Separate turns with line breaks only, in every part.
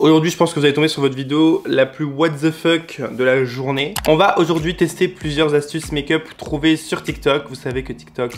Aujourd'hui, je pense que vous allez tomber sur votre vidéo la plus what the fuck de la journée. On va aujourd'hui tester plusieurs astuces make-up trouvées sur TikTok. Vous savez que TikTok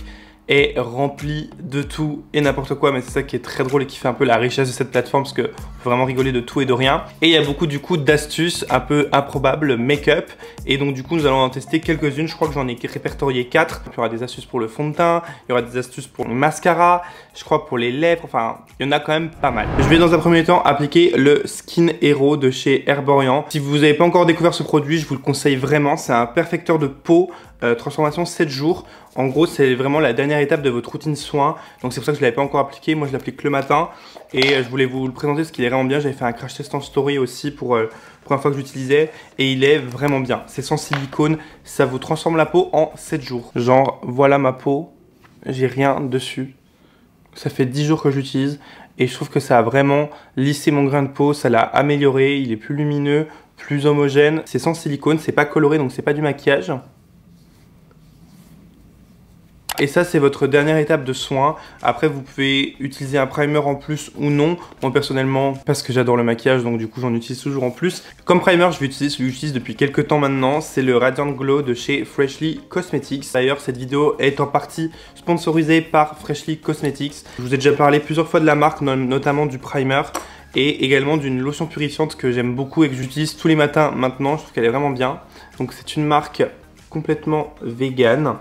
est rempli de tout et n'importe quoi, mais c'est ça qui est très drôle et qui fait un peu la richesse de cette plateforme parce que faut vraiment rigoler de tout et de rien. Et il y a beaucoup du coup d'astuces un peu improbables make-up, et donc du coup nous allons en tester quelques-unes. Je crois que j'en ai répertorié 4. Il y aura des astuces pour le fond de teint, il y aura des astuces pour le mascara, je crois pour les lèvres, enfin il y en a quand même pas mal. Je vais dans un premier temps appliquer le Skin Hero de chez Herborian. Si vous n'avez pas encore découvert ce produit, je vous le conseille vraiment. C'est un perfecteur de peau, transformation 7 jours. En gros, c'est vraiment la dernière étape de votre routine soin. Donc c'est pour ça que je ne l'avais pas encore appliqué. Moi, je l'applique le matin. Et je voulais vous le présenter parce qu'il est vraiment bien. J'avais fait un crash test en story aussi pour la première fois que j'utilisais. Et il est vraiment bien. C'est sans silicone. Ça vous transforme la peau en 7 jours. Genre, voilà ma peau. J'ai rien dessus. Ça fait 10 jours que j'utilise. Et je trouve que ça a vraiment lissé mon grain de peau. Ça l'a amélioré. Il est plus lumineux, plus homogène. C'est sans silicone. C'est pas coloré, donc c'est pas du maquillage. Et ça, c'est votre dernière étape de soin. Après, vous pouvez utiliser un primer en plus ou non. Moi, personnellement, parce que j'adore le maquillage, donc du coup, j'en utilise toujours en plus. Comme primer, je vais utiliser celui que j'utilise depuis quelques temps maintenant. C'est le Radiant Glow de chez Freshly Cosmetics. D'ailleurs, cette vidéo est en partie sponsorisée par Freshly Cosmetics. Je vous ai déjà parlé plusieurs fois de la marque, notamment du primer. Et également d'une lotion purifiante que j'aime beaucoup et que j'utilise tous les matins maintenant. Je trouve qu'elle est vraiment bien. Donc, c'est une marque complètement vegan,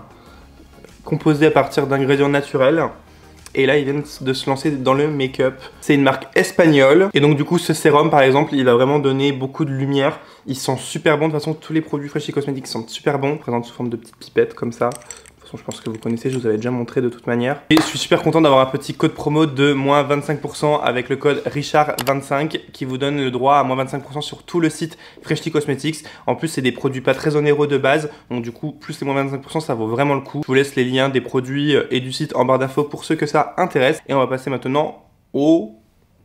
composé à partir d'ingrédients naturels. Et là, ils viennent de se lancer dans le make-up. C'est une marque espagnole. Et donc, du coup, ce sérum, par exemple, il va vraiment donner beaucoup de lumière. Il sent super bon. De toute façon, tous les produits Freshly Cosmetics sentent super bon. Présente sous forme de petites pipettes comme ça. De toute façon, je pense que vous connaissez, je vous avais déjà montré de toute manière. Et je suis super content d'avoir un petit code promo de moins 25% avec le code Richard25 qui vous donne le droit à moins 25% sur tout le site Freshly Cosmetics. En plus, c'est des produits pas très onéreux de base. Donc du coup, plus les moins 25%, ça vaut vraiment le coup. Je vous laisse les liens des produits et du site en barre d'infos pour ceux que ça intéresse. Et on va passer maintenant au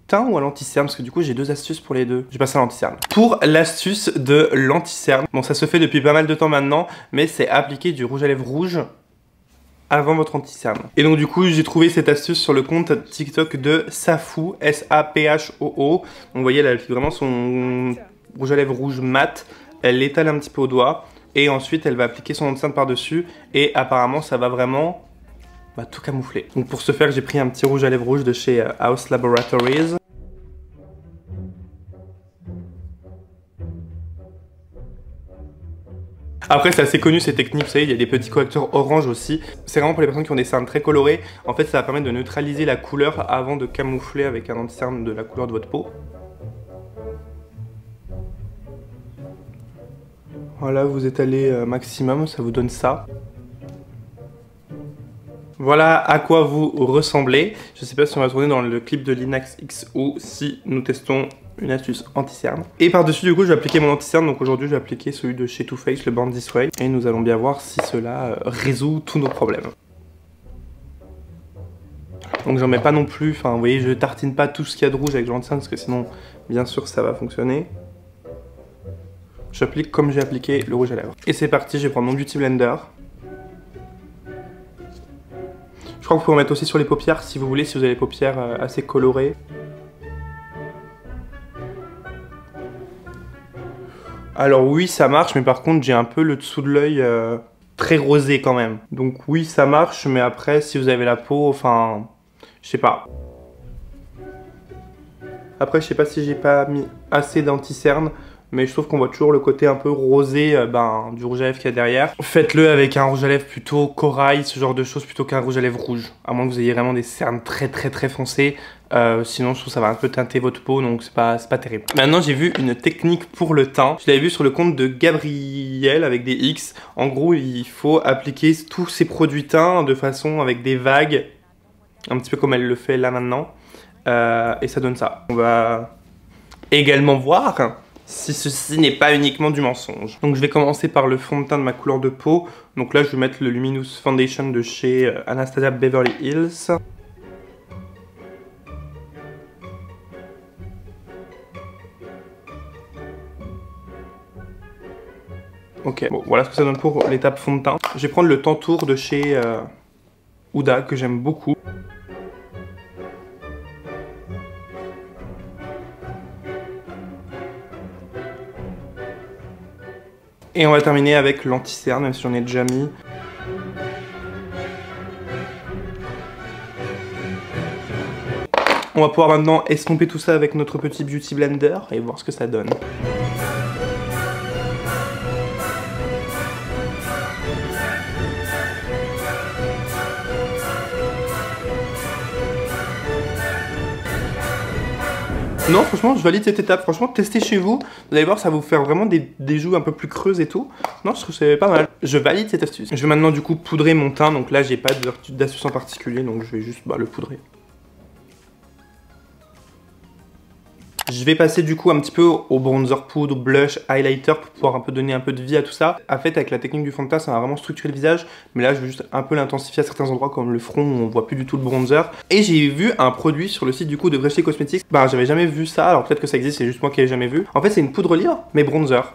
teint ou à l'anti-cerne, parce que du coup j'ai deux astuces pour les deux. Je vais passer à l'anti-cerne. Pour l'astuce de l'anti-cerne, bon, ça se fait depuis pas mal de temps maintenant, mais c'est appliquer du rouge à lèvres rouge avant votre anti-cerne. Et donc du coup j'ai trouvé cette astuce sur le compte TikTok de Saphou, S-A-P-H-O-O. Donc vous voyez, elle applique vraiment son rouge à lèvres rouge mat, elle l'étale un petit peu au doigt et ensuite elle va appliquer son anti-cerne par dessus et apparemment ça va vraiment tout camoufler. Donc pour ce faire, j'ai pris un petit rouge à lèvres rouge de chez House Laboratories. Après, c'est assez connu ces techniques, vous savez, il y a des petits correcteurs orange aussi. C'est vraiment pour les personnes qui ont des cernes très colorées. En fait, ça va permettre de neutraliser la couleur avant de camoufler avec un anti-cerne de la couleur de votre peau. Voilà, vous étalez maximum, ça vous donne ça. Voilà à quoi vous ressemblez. Je sais pas si on va tourner dans le clip de Linax X ou si nous testons une astuce anti-cerne. Et par-dessus, du coup, je vais appliquer mon anti-cerne. Donc aujourd'hui, je vais appliquer celui de chez Too Faced, le Born This Way. Et nous allons bien voir si cela résout tous nos problèmes. Donc j'en mets pas non plus, enfin vous voyez, je tartine pas tout ce qu'il y a de rouge avec l'anti-cerne parce que sinon, bien sûr, ça va fonctionner. J'applique comme j'ai appliqué le rouge à lèvres. Et c'est parti, je vais prendre mon Beauty Blender. Je crois que vous pouvez en mettre aussi sur les paupières si vous voulez, si vous avez les paupières assez colorées. Alors oui, ça marche, mais par contre, j'ai un peu le dessous de l'œil très rosé quand même. Donc oui, ça marche, mais après, si vous avez la peau, enfin, je sais pas. Après, je sais pas si j'ai pas mis assez d'anti-cerne, mais je trouve qu'on voit toujours le côté un peu rosé du rouge à lèvres qu'il y a derrière. Faites-le avec un rouge à lèvres plutôt corail, ce genre de choses, plutôt qu'un rouge à lèvres rouge. À moins que vous ayez vraiment des cernes très foncées. Sinon, je trouve que ça va un peu teinter votre peau, donc c'est pas terrible. Maintenant, j'ai vu une technique pour le teint. Je l'avais vu sur le compte de Gabriel avec des X. En gros, il faut appliquer tous ces produits teints de façon avec des vagues, un petit peu comme elle le fait là maintenant. Et ça donne ça. On va également voir si ceci n'est pas uniquement du mensonge. Donc je vais commencer par le fond de teint de ma couleur de peau. Donc là je vais mettre le Luminous Foundation de chez Anastasia Beverly Hills. Ok, bon voilà ce que ça donne pour l'étape fond de teint. Je vais prendre le Tantour de chez Huda que j'aime beaucoup. Et on va terminer avec l'anti-cerne, même si j'en ai déjà mis. On va pouvoir maintenant estomper tout ça avec notre petit beauty blender et voir ce que ça donne. Non, franchement, je valide cette étape. Franchement, testez chez vous. Vous allez voir, ça va vous faire vraiment des joues un peu plus creuses et tout. Non, je trouve que c'est pas mal. Je valide cette astuce. Je vais maintenant du coup poudrer mon teint. Donc là, j'ai pas d'astuce en particulier. Donc je vais juste le poudrer. Je vais passer du coup un petit peu au bronzer poudre, blush, highlighter pour pouvoir un peu donner un peu de vie à tout ça. En fait, avec la technique du fond de teint, ça va vraiment structurer le visage. Mais là, je vais juste un peu l'intensifier à certains endroits comme le front où on voit plus du tout le bronzer. Et j'ai vu un produit sur le site du coup de Freshly Cosmetics. Bah, j'avais jamais vu ça. Alors peut-être que ça existe, c'est juste moi qui l'ai jamais vu. En fait, c'est une poudre libre, mais bronzer.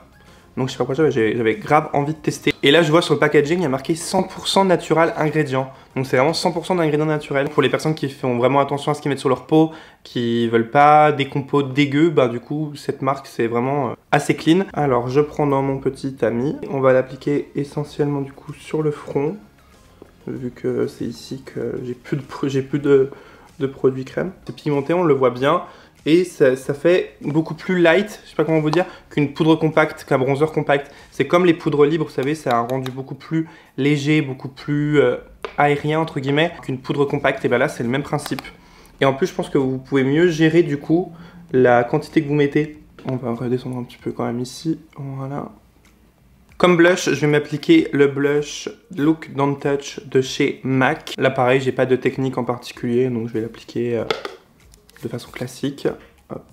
Donc je sais pas pourquoi j'avais grave envie de tester. Et là je vois sur le packaging il y a marqué 100% natural ingrédients. Donc c'est vraiment 100% d'ingrédients naturels. Pour les personnes qui font vraiment attention à ce qu'ils mettent sur leur peau, qui veulent pas des compos dégueux, bah du coup cette marque c'est vraiment assez clean. Alors je prends dans mon petit tamis. On va l'appliquer essentiellement du coup sur le front. Vu que c'est ici que j'ai plus de produits crème. C'est pigmenté, on le voit bien. Et ça fait beaucoup plus light, je sais pas comment vous dire, qu'une poudre compacte, qu'un bronzer compact. C'est comme les poudres libres, vous savez, ça a un rendu beaucoup plus léger, beaucoup plus aérien entre guillemets, qu'une poudre compacte. Et bien là, c'est le même principe. Et en plus, je pense que vous pouvez mieux gérer du coup la quantité que vous mettez. On va redescendre un petit peu quand même ici, voilà. Comme blush, je vais m'appliquer le blush Look Don't Touch de chez MAC. Là pareil, j'ai pas de technique en particulier, donc je vais l'appliquer de façon classique. Hop.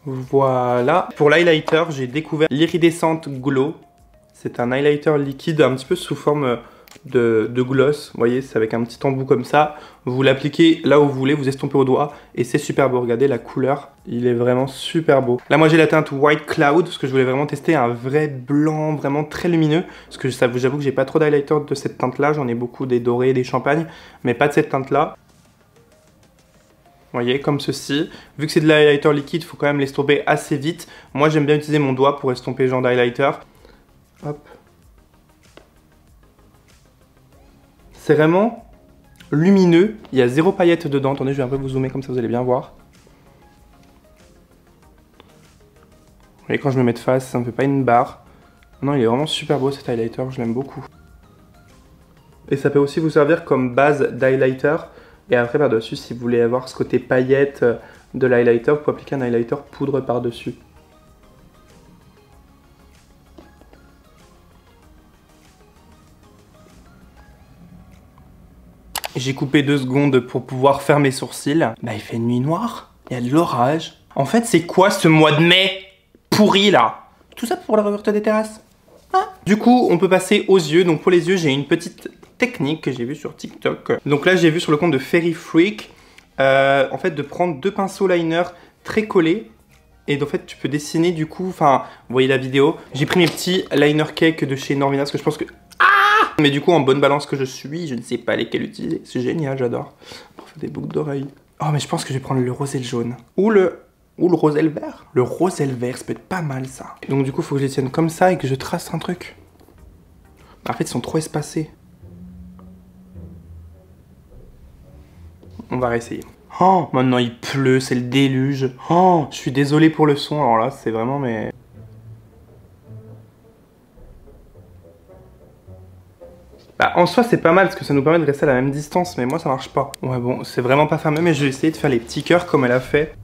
Voilà. Pour l'highlighter, j'ai découvert l'Iridescent Glow. C'est un highlighter liquide un petit peu sous forme de gloss. Vous voyez, c'est avec un petit embout comme ça. Vous l'appliquez là où vous voulez, vous estompez au doigt et c'est super beau. Regardez la couleur, il est vraiment super beau. Là, moi j'ai la teinte White Cloud parce que je voulais vraiment tester un vrai blanc vraiment très lumineux. Parce que j'avoue que j'ai pas trop d'highlighter de cette teinte là. J'en ai beaucoup des dorés, des champagnes, mais pas de cette teinte là. Vous voyez, comme ceci. Vu que c'est de l'highlighter liquide, il faut quand même l'estomper assez vite. Moi, j'aime bien utiliser mon doigt pour estomper ce genre d'highlighter. Hop. C'est vraiment lumineux. Il y a 0 paillette dedans. Attendez, je vais un peu vous zoomer comme ça, vous allez bien voir. Vous voyez, quand je me mets de face, ça ne me fait pas une barre. Non, il est vraiment super beau cet highlighter, je l'aime beaucoup. Et ça peut aussi vous servir comme base d'highlighter. Et après par-dessus, si vous voulez avoir ce côté paillette de l'highlighter, vous pouvez appliquer un highlighter poudre par-dessus. J'ai coupé 2 secondes pour pouvoir faire mes sourcils. Bah il fait nuit noire, il y a de l'orage. En fait c'est quoi ce mois de mai pourri là? Tout ça pour la réouverture des terrasses. Ah. Du coup on peut passer aux yeux. Donc pour les yeux j'ai une petite technique que j'ai vue sur TikTok. Donc là j'ai vu sur le compte de Fairy Freak en fait de prendre 2 pinceaux liner très collés. Et en fait tu peux dessiner du coup, enfin vous voyez la vidéo. J'ai pris mes petits liner cake de chez Norvina parce que je pense que... Mais du coup, en bonne balance que je suis, je ne sais pas lesquels utiliser. C'est génial, j'adore. Pour faire des boucles d'oreilles. Oh, mais je pense que je vais prendre le rose et le jaune. Ou le rose et le vert. Le rose et le vert, ça peut être pas mal, ça. Donc du coup, il faut que je les tienne comme ça et que je trace un truc. En fait, ils sont trop espacés. On va réessayer. Oh, maintenant il pleut, c'est le déluge. Oh, je suis désolé pour le son. Alors là, c'est vraiment mais... Bah, en soi c'est pas mal parce que ça nous permet de rester à la même distance, mais moi ça marche pas. Ouais bon, c'est vraiment pas fermé, mais je vais essayer de faire les petits cœurs comme elle a fait.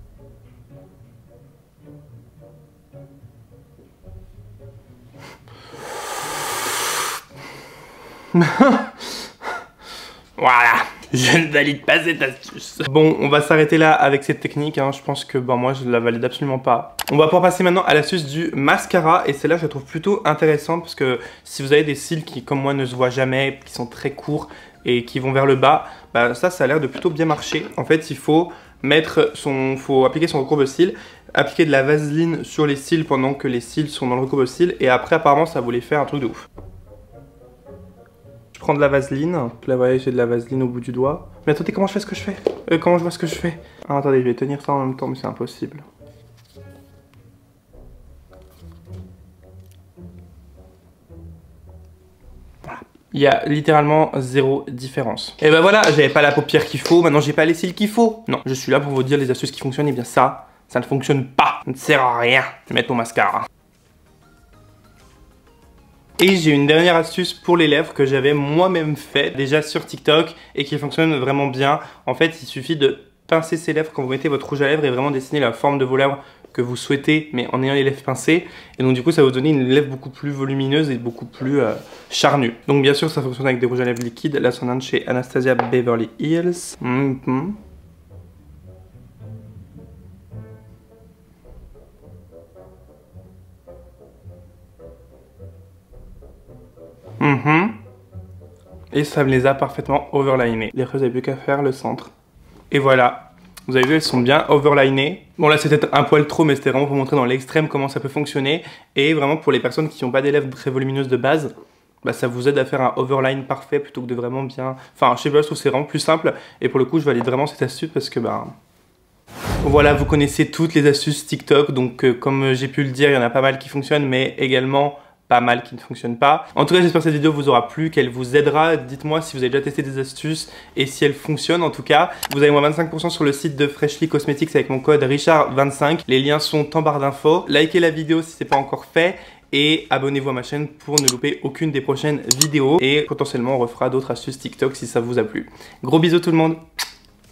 Voilà, je ne valide pas cette astuce. Bon, on va s'arrêter là avec cette technique, hein. Je pense que bon, moi je la valide absolument pas. On va pouvoir passer maintenant à l'astuce du mascara. Et celle-là je la trouve plutôt intéressante parce que si vous avez des cils qui comme moi ne se voient jamais, qui sont très courts et qui vont vers le bas, bah ça a l'air de plutôt bien marcher. En fait il faut faut appliquer son recourbe-cils, appliquer de la vaseline sur les cils pendant que les cils sont dans le recourbe-cils. Et après apparemment ça voulait faire un truc de ouf. Je prends de la vaseline, là vous voyez j'ai de la vaseline au bout du doigt. Mais attendez, comment je fais ce que je fais comment je vois ce que je fais? Ah, attendez, je vais tenir ça en même temps mais c'est impossible. Il y a littéralement zéro différence. Et ben voilà, j'avais pas la paupière qu'il faut, maintenant j'ai pas les cils qu'il faut. Non, je suis là pour vous dire les astuces qui fonctionnent, et bien ça ne fonctionne pas. Ça ne sert à rien de mettre mon mascara. Et j'ai une dernière astuce pour les lèvres que j'avais moi-même fait déjà sur TikTok et qui fonctionne vraiment bien. En fait, il suffit de pincer ses lèvres quand vous mettez votre rouge à lèvres et vraiment dessiner la forme de vos lèvres que vous souhaitez, mais en ayant les lèvres pincées. Et donc du coup, ça va vous donner une lèvre beaucoup plus volumineuse et beaucoup plus charnue. Donc bien sûr, ça fonctionne avec des rouges à lèvres liquides. Là, c'en est un de chez Anastasia Beverly Hills. Et ça me les a parfaitement overlinées. Les vous n'avez plus qu'à faire le centre. Et voilà. Vous avez vu, elles sont bien overlinées. Bon là c'était un poil trop, mais c'était vraiment pour montrer dans l'extrême comment ça peut fonctionner. Et vraiment pour les personnes qui n'ont pas des lèvres très volumineuses de base, bah, ça vous aide à faire un overline parfait plutôt que de vraiment bien... Enfin je sais pas, je trouve que c'est vraiment plus simple. Et pour le coup je valide vraiment cette astuce parce que bah... Voilà, vous connaissez toutes les astuces TikTok. Donc comme j'ai pu le dire, il y en a pas mal qui fonctionnent, mais également... pas mal qui ne fonctionne pas. En tout cas, j'espère que cette vidéo vous aura plu, qu'elle vous aidera. Dites-moi si vous avez déjà testé des astuces et si elles fonctionnent en tout cas. Vous avez moins 25% sur le site de Freshly Cosmetics avec mon code Richard25. Les liens sont en barre d'infos. Likez la vidéo si ce n'est pas encore fait et abonnez-vous à ma chaîne pour ne louper aucune des prochaines vidéos. Et potentiellement, on refera d'autres astuces TikTok si ça vous a plu. Gros bisous tout le monde!